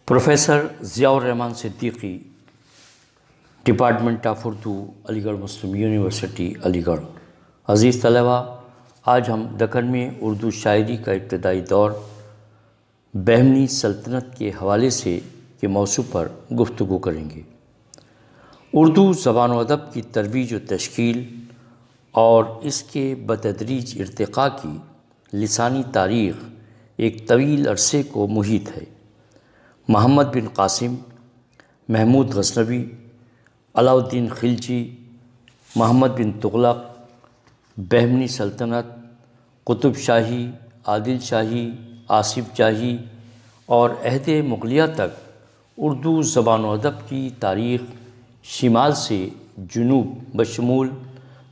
Professor Zia الرحمن Siddiqui, department of Urdu, علی گڑھ مسلم university علی گڑھ۔ عزیز طلبہ، آج ہم دکن میں اردو شاعری کا ابتدائی دور بہمنی سلطنت کے حوالے سے کے موضوع پر گفتگو کریں گے۔ اردو زبان و ادب کی ترویج و تشکیل اور اس کے بتدریج ارتقاء کی لسانی تاریخ ایک طویل عرصے کو محیط ہے۔ محمد بن قاسم، محمود غزنوی، علاء الدین خلجی، محمد بن تغلق، بہمنی سلطنت، قطب شاہی، عادل شاہی، آصف جاہی اور عہد مغلیہ تک اردو زبان و ادب کی تاریخ شمال سے جنوب بشمول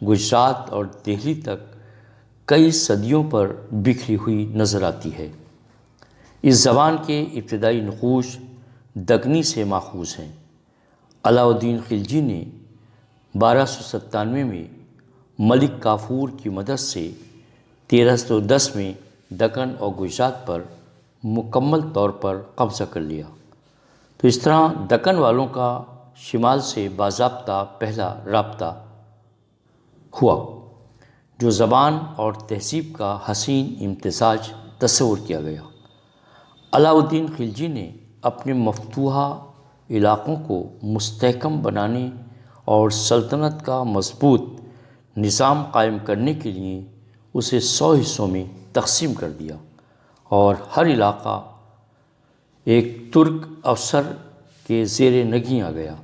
گجرات اور دہلی تک کئی صدیوں پر بکھری ہوئی نظر آتی ہے۔ اس زبان کے ابتدائی نقوش دکنی سے ماخوذ ہیں۔ علاء الدین خلجی نے 1297 میں ملک کافور کی مدد سے 1310 میں دکن اور گجرات پر مکمل طور پر قبضہ کر لیا۔ تو اس طرح دکن والوں کا شمال سے باضابطہ پہلا رابطہ ہوا، جو زبان اور تہذیب کا حسین امتزاج تصور کیا گیا۔ علاء الدین خلجی نے اپنے مفتوحہ علاقوں کو مستحکم بنانے اور سلطنت کا مضبوط نظام قائم کرنے کے لیے اسے 100 حصوں میں تقسیم کر دیا اور ہر علاقہ ایک ترک افسر کے زیر نگیں آ گیا۔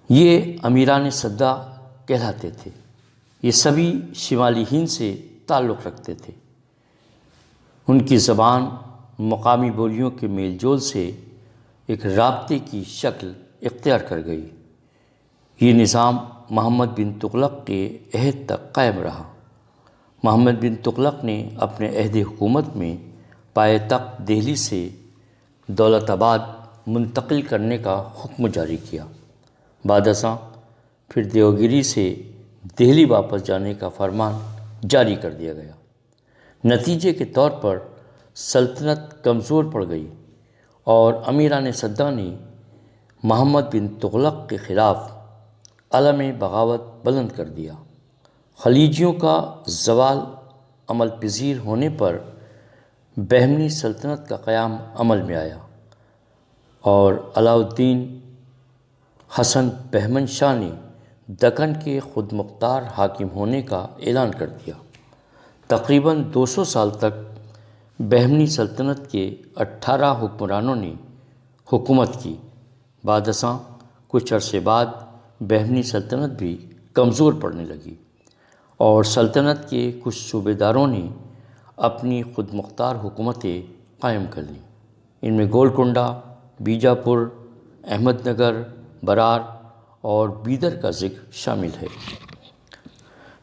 یہ امیران سدا کہلاتے تھے۔ یہ سبھی شمالی ہند سے تعلق رکھتے تھے۔ ان کی زبان مقامی بولیوں کے میل جول سے ایک رابطے کی شکل اختیار کر گئی۔ یہ نظام محمد بن تغلق کے عہد تک قائم رہا۔ محمد بن تغلق نے اپنے عہد حکومت میں پائے تخت دہلی سے دولت آباد منتقل کرنے کا حکم جاری کیا۔ بعد ازاں پھر دیوگری سے دہلی واپس جانے کا فرمان جاری کر دیا گیا۔ نتیجے کے طور پر سلطنت کمزور پڑ گئی اور امیران سدا نے محمد بن تغلق کے خلاف علم بغاوت بلند کر دیا۔ خلیجیوں کا زوال عمل پذیر ہونے پر بہمنی سلطنت کا قیام عمل میں آیا اور علاء الدین حسن بہمن شاہ نے دکن کے خود مختار حاکم ہونے کا اعلان کر دیا۔ تقریباً 200 سال تک بہمنی سلطنت کے 18 حکمرانوں نے حکومت کی۔ بعد ازاں کچھ عرصے بعد بہمنی سلطنت بھی کمزور پڑنے لگی اور سلطنت کے کچھ صوبے داروں نے اپنی خود مختار حکومتیں قائم کر لیں۔ ان میں گولکنڈہ، بیجاپور، احمد نگر، برار اور بیدر کا ذکر شامل ہے۔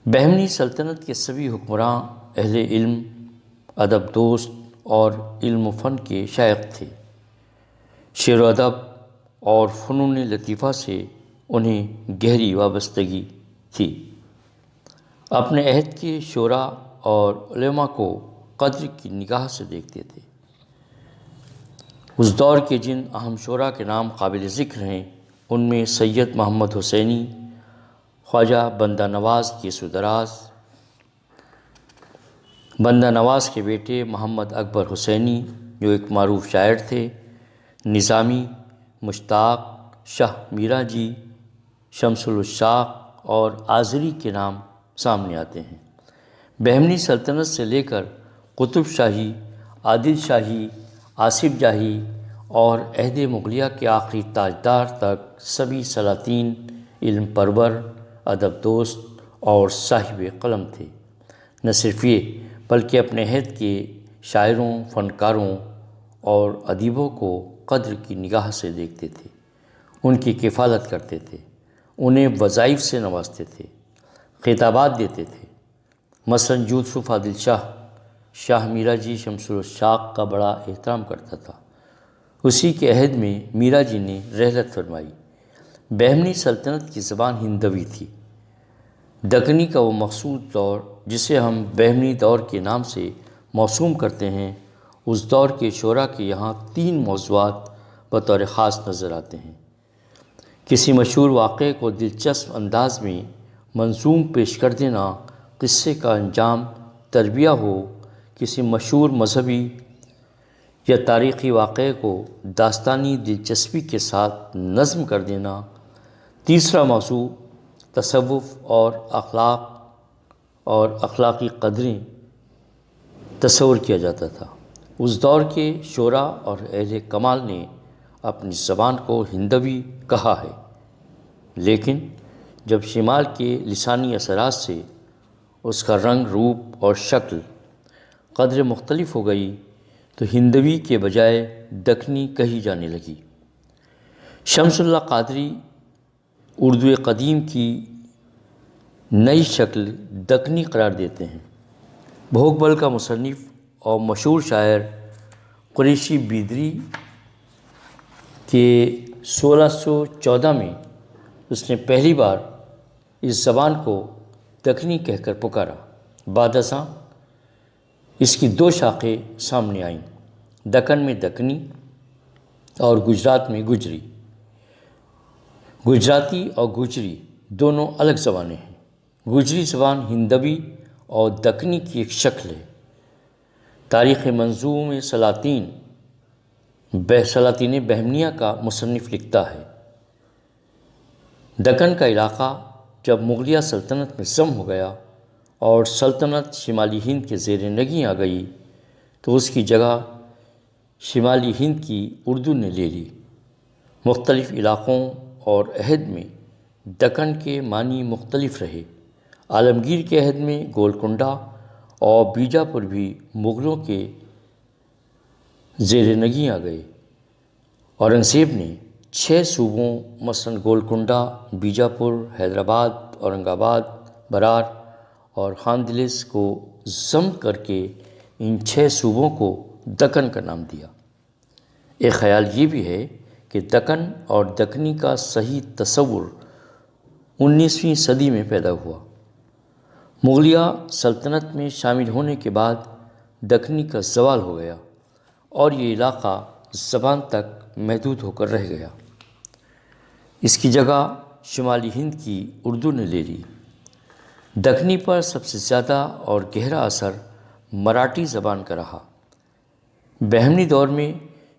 بہمنی سلطنت کے سبھی حکمراں اہل علم، ادب دوست اور علم و فن کے شائق تھے۔ شعر و ادب اور فنون لطیفہ سے انہیں گہری وابستگی تھی۔ اپنے عہد کے شعراء اور علماء کو قدر کی نگاہ سے دیکھتے تھے۔ اس دور کے جن اہم شعراء کے نام قابل ذکر ہیں، ان میں سید محمد حسینی، خواجہ بندہ نواز کیسو دراز، بندہ نواز کے بیٹے محمد اکبر حسینی جو ایک معروف شاعر تھے، نظامی، مشتاق، شاہ میرا جی، شمس العشاق اور آزری کے نام سامنے آتے ہیں۔ بہمنی سلطنت سے لے کر قطب شاہی، عادل شاہی، آصف جاہی اور عہد مغلیہ کے آخری تاجدار تک سبھی سلاطین علم پرور، ادب دوست اور صاحب قلم تھے۔ نہ صرف یہ بلکہ اپنے عہد کے شاعروں، فنکاروں اور ادیبوں کو قدر کی نگاہ سے دیکھتے تھے، ان کی کفالت کرتے تھے، انہیں وظائف سے نوازتے تھے، خطابات دیتے تھے۔ مثلاً یوسف عادل شاہ، شاہ میرا جی شمس العشاق کا بڑا احترام کرتا تھا۔ اسی کے عہد میں میرا جی نے رحلت فرمائی۔ بہمنی سلطنت کی زبان ہندوی تھی۔ دکنی کا وہ مخصوص دور جسے ہم بہمنی دور کے نام سے موسوم کرتے ہیں، اس دور کے شعراء کے یہاں 3 موضوعات بطور خاص نظر آتے ہیں۔ کسی مشہور واقعے کو دلچسپ انداز میں منظوم پیش کر دینا، قصے کا انجام تربیہ ہو، کسی مشہور مذہبی یا تاریخی واقعے کو داستانی دلچسپی کے ساتھ نظم کر دینا۔ تیسرا موضوع تصوف اور اخلاقی قدریں تصور کیا جاتا تھا۔ اس دور کے شعراء اور اہل کمال نے اپنی زبان کو ہندوی کہا ہے، لیکن جب شمال کے لسانی اثرات سے اس کا رنگ، روپ اور شکل قدر مختلف ہو گئی تو ہندوی کے بجائے دکنی کہی جانے لگی۔ شمس اللہ قادری اردو قدیم کی نئی شکل دکنی قرار دیتے ہیں۔ بھوگبل کا مصنف اور مشہور شاعر قریشی بیدری کے 1614 میں اس نے پہلی بار اس زبان کو دکنی کہہ کر پکارا۔ بعد ازاں اس کی 2 شاخیں سامنے آئیں، دکن میں دکنی اور گجرات میں گجری۔ گجراتی اور گجری دونوں الگ زبانیں ہیں۔ گجری زبان ہندوی اور دکنی کی ایک شکل ہے۔ تاریخ منظوم سلاطین بہمنیہ کا مصنف لکھتا ہے، دکن کا علاقہ جب مغلیہ سلطنت میں ضم ہو گیا اور سلطنت شمالی ہند کے زیر نگیں آ گئی تو اس کی جگہ شمالی ہند کی اردو نے لے لی۔ مختلف علاقوں اور عہد میں دکن کے معنی مختلف رہے۔ عالمگیر کے عہد میں گولکنڈہ اور بیجاپور بھی مغلوں کے زیر نگیں آ گئے۔ اورنگزیب نے 6 صوبوں مثلاً گولکنڈہ، بیجاپور، حیدرآباد، اورنگ آباد، برار اور خاندلس کو ضم کر کے ان 6 صوبوں کو دکن کا نام دیا۔ ایک خیال یہ بھی ہے کہ دکن اور دکنی کا صحیح تصور 19ویں صدی میں پیدا ہوا۔ مغلیہ سلطنت میں شامل ہونے کے بعد دکنی کا زوال ہو گیا اور یہ علاقہ زبان تک محدود ہو کر رہ گیا۔ اس کی جگہ شمالی ہند کی اردو نے لے لی۔ دکنی پر سب سے زیادہ اور گہرا اثر مراٹھی زبان کا رہا۔ بہمنی دور میں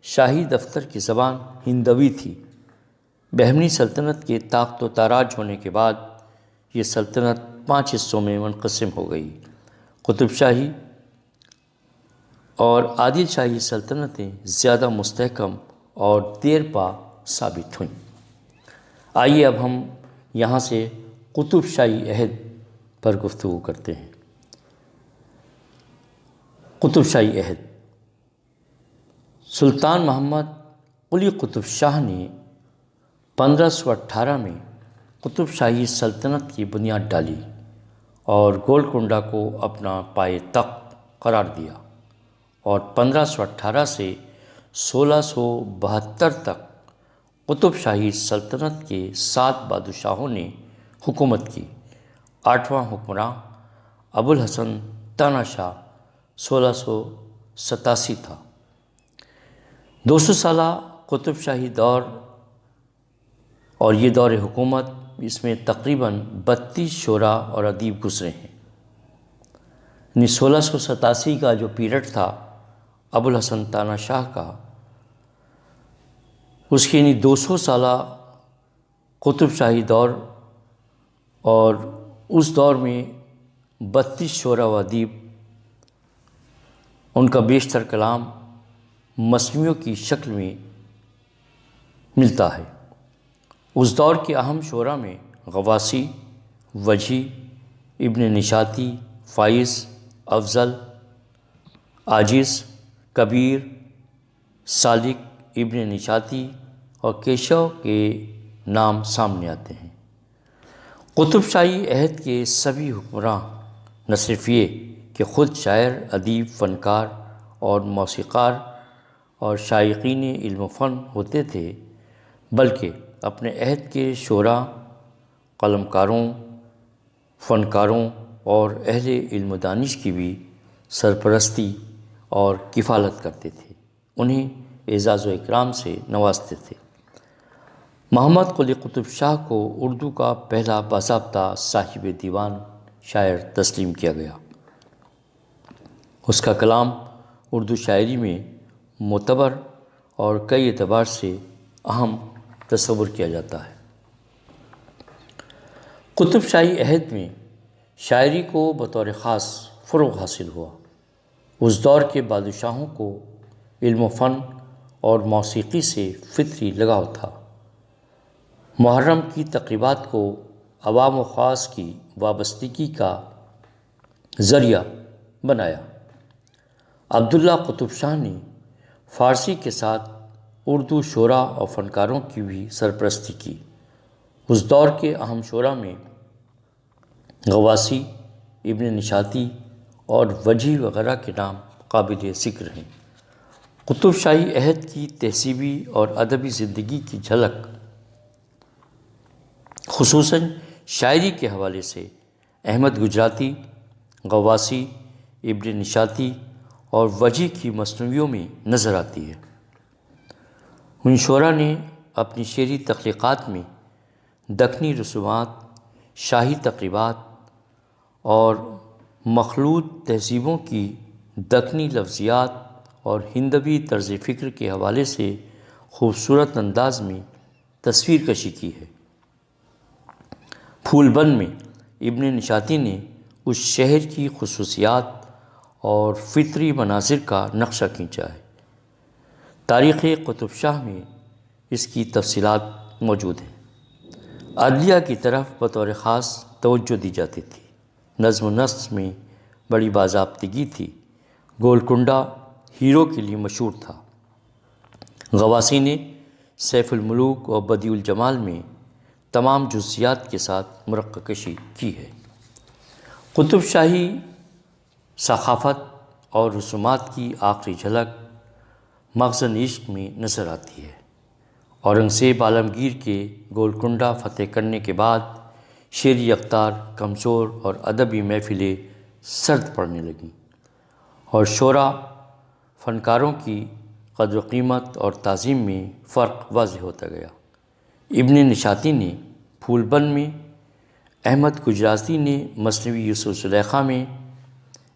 شاہی دفتر کی زبان ہندوی تھی۔ بہمنی سلطنت کے طاقت و تاراج ہونے کے بعد یہ سلطنت 5 حصوں میں منقسم ہو گئی۔ قطب شاہی اور عادل شاہی سلطنتیں زیادہ مستحکم اور دیر پا ثابت ہوئیں۔ آئیے اب ہم یہاں سے قطب شاہی عہد پر گفتگو کرتے ہیں۔ قطب شاہی عہد سلطان محمد قلی قطب شاہ نے 1518 میں قطب شاہی سلطنت کی بنیاد ڈالی اور گولکنڈہ کو اپنا پائے تخت قرار دیا، اور 1518 سے 1672 تک قطب شاہی سلطنت کے 7 بادشاہوں نے حکومت کی۔ 8واں حکمراں ابوالحسن تانا شاہ 1687 تھا۔ 200 سالہ قطب شاہی دور اور یہ دور حکومت، اس میں تقریباً 32 شعراء اور ادیب گزرے ہیں۔ 1687 کا جو پیریڈ تھا ابوالحسن تانا شاہ کا، اس کے 200 سالہ قطب شاہی دور، اور اس دور میں 32 شعراء و ادیب، ان کا بیشتر کلام مثنویوں کی شکل میں ملتا ہے۔ اس دور کے اہم شعراء میں غواصی، وجیح، ابن نشاطی، فائز، افضل، عاجز، کبیر، سالک، ابن نشاطی اور کیشو کے نام سامنے آتے ہیں۔ قطب شاہی عہد کے سبھی حکمراں نہ صرف یہ کہ خود شاعر، ادیب، فنکار اور موسیقار اور شائقین علم و فن ہوتے تھے، بلکہ اپنے عہد کے شعراء، قلمکاروں، فنکاروں اور اہل علم و دانش کی بھی سرپرستی اور کفالت کرتے تھے، انہیں اعزاز و اکرام سے نوازتے تھے۔ محمد قلی قطب شاہ کو اردو کا پہلا باضابطہ صاحب دیوان شاعر تسلیم کیا گیا۔ اس کا کلام اردو شاعری میں معتبر اور کئی اعتبار سے اہم تصور کیا جاتا ہے۔ قطب شاہی عہد میں شاعری کو بطور خاص فروغ حاصل ہوا۔ اس دور کے بادشاہوں کو علم و فن اور موسیقی سے فطری لگاؤ تھا۔ محرم کی تقریبات کو عوام و خاص کی وابستگی کا ذریعہ بنایا۔ عبداللہ قطب شاہ نے فارسی کے ساتھ اردو شعراء اور فنکاروں کی بھی سرپرستی کی۔ اس دور کے اہم شعراء میں غواصی، ابن نشاطی اور وجیح وغیرہ کے نام قابل ذکر ہیں۔ قطب شاہی عہد کی تہذیبی اور ادبی زندگی کی جھلک خصوصاً شاعری کے حوالے سے احمد گجراتی، غواصی، ابن نشاطی اور وجیح کی مثنویوں میں نظر آتی ہے۔ ان شعراء نے اپنی شعری تخلیقات میں دکنی رسومات، شاہی تقریبات اور مخلوط تہذیبوں کی دکنی لفظیات اور ہندوی طرز فکر کے حوالے سے خوبصورت انداز میں تصویر کشی کی ہے۔ پھول بند میں ابن نشاطی نے اس شہر کی خصوصیات اور فطری مناظر کا نقشہ کھینچا ہے۔ تاریخ قطب شاہ میں اس کی تفصیلات موجود ہیں۔ عدلیہ کی طرف بطور خاص توجہ دی جاتی تھی۔ نظم و نسق میں بڑی باضابطگی تھی۔ گولکنڈہ ہیرو کے لیے مشہور تھا۔ غواصی نے سیف الملوک اور بدیع الجمال میں تمام جزئیات کے ساتھ مرقع کشی کی ہے۔ قطب شاہی ثقافت اور رسومات کی آخری جھلک مخزن عشق میں نظر آتی ہے۔ اورنگزیب عالمگیر کے گولکنڈہ فتح کرنے کے بعد شعری اقدار کمزور اور ادبی محفلیں سرد پڑنے لگیں، اور شعراء فنکاروں کی قدر و قیمت اور تعظیم میں فرق واضح ہوتا گیا۔ ابن نشاطی نے پھول بند میں، احمد گجراتی نے مثنوی یوسف زلیخا میں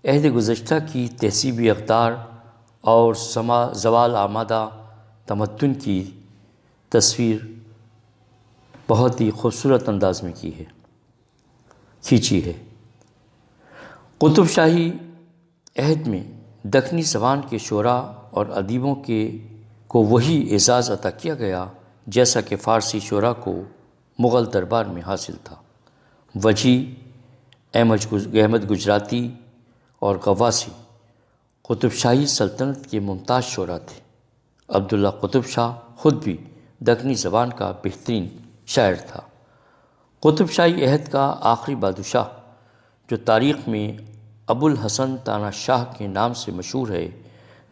عہد گزشتہ کی تہذیبی اقدار اور زوال آمادہ تمدن کی تصویر بہت ہی خوبصورت انداز میں کھینچی ہے۔ قطب شاہی عہد میں دکنی زبان کے شعراء اور ادیبوں کو وہی اعزاز عطا کیا گیا جیسا کہ فارسی شعراء کو مغل دربار میں حاصل تھا۔ وجیح، احمد گجراتی اور غواصی قطب شاہی سلطنت کے ممتاز شعراء تھے۔ عبداللہ قطب شاہ خود بھی دکنی زبان کا بہترین شاعر تھا۔ قطب شاہی عہد کا آخری بادشاہ جو تاریخ میں ابو الحسن تانا شاہ کے نام سے مشہور ہے،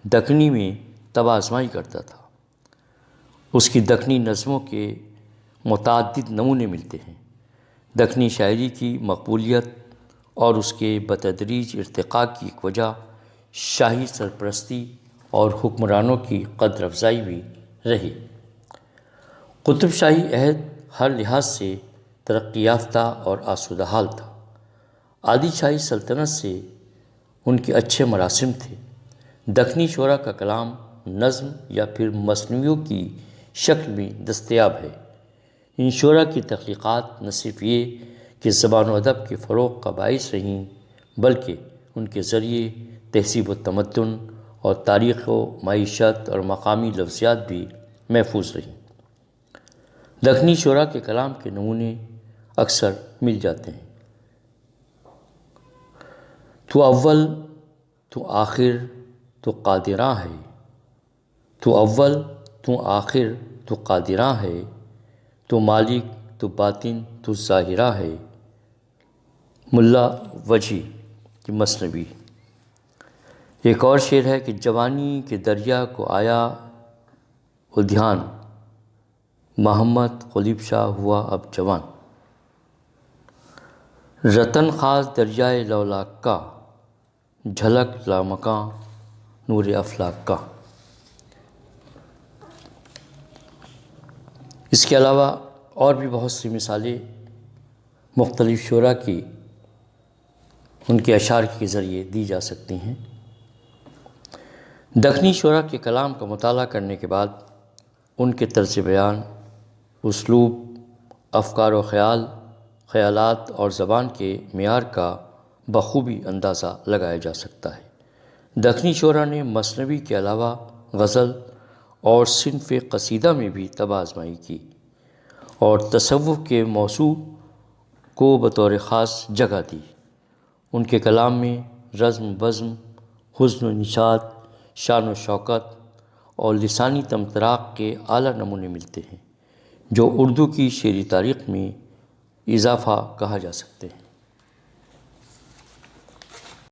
دکنی میں طبع آزمائی کرتا تھا۔ اس کی دکنی نظموں کے متعدد نمونے ملتے ہیں۔ دکنی شاعری کی مقبولیت اور اس کے بتدریج ارتقاء کی ایک وجہ شاہی سرپرستی اور حکمرانوں کی قدر افزائی بھی رہی۔ قطب شاہی عہد ہر لحاظ سے ترقی یافتہ اور آسودہ حال تھا۔ عادل شاہی سلطنت سے ان کے اچھے مراسم تھے۔ دکنی شعراء کا کلام نظم یا پھر مثنویوں کی شکل میں دستیاب ہے۔ ان شعراء کی تخلیقات نہ صرف یہ کہ زبان و ادب کے فروغ کا باعث رہیں، بلکہ ان کے ذریعے تہذیب و تمدن اور تاریخ و معیشت اور مقامی لفظیات بھی محفوظ رہیں۔ دکنی شعراء کے کلام کے نمونے اکثر مل جاتے ہیں۔ تو اول تو آخر تو قادراں ہے، تو اول تو آخر تو قادراں ہے، تو مالک تو باطن تو ظاہرہ ہے۔ ملا وجیح کی مثنوی۔ ایک اور شعر ہے کہ جوانی کے دریا کو آیا ادھیان، محمد قلیب شاہ ہوا اب جوان۔ رتن خاص دریائے لولاک کا، جھلک لامکاں نور افلاک کا۔ اس کے علاوہ اور بھی بہت سی مثالیں مختلف شعراء کی ان کے اشعار کے ذریعے دی جا سکتی ہیں۔ دکنی شعراء کے کلام کا مطالعہ کرنے کے بعد ان کے طرز بیان، اسلوب، افکار و خیالات اور زبان کے معیار کا بخوبی اندازہ لگایا جا سکتا ہے۔ دکنی شعراء نے مثنوی کے علاوہ غزل اور صنف قصیدہ میں بھی طب آزمائی کی اور تصوف کے موضوع کو بطور خاص جگہ دی۔ ان کے کلام میں رزم بزم، حزن و نشاط، شان و شوکت اور لسانی طمطراق کے اعلیٰ نمونے ملتے ہیں جو اردو کی شعری تاریخ میں اضافہ کہا جا سکتے ہیں۔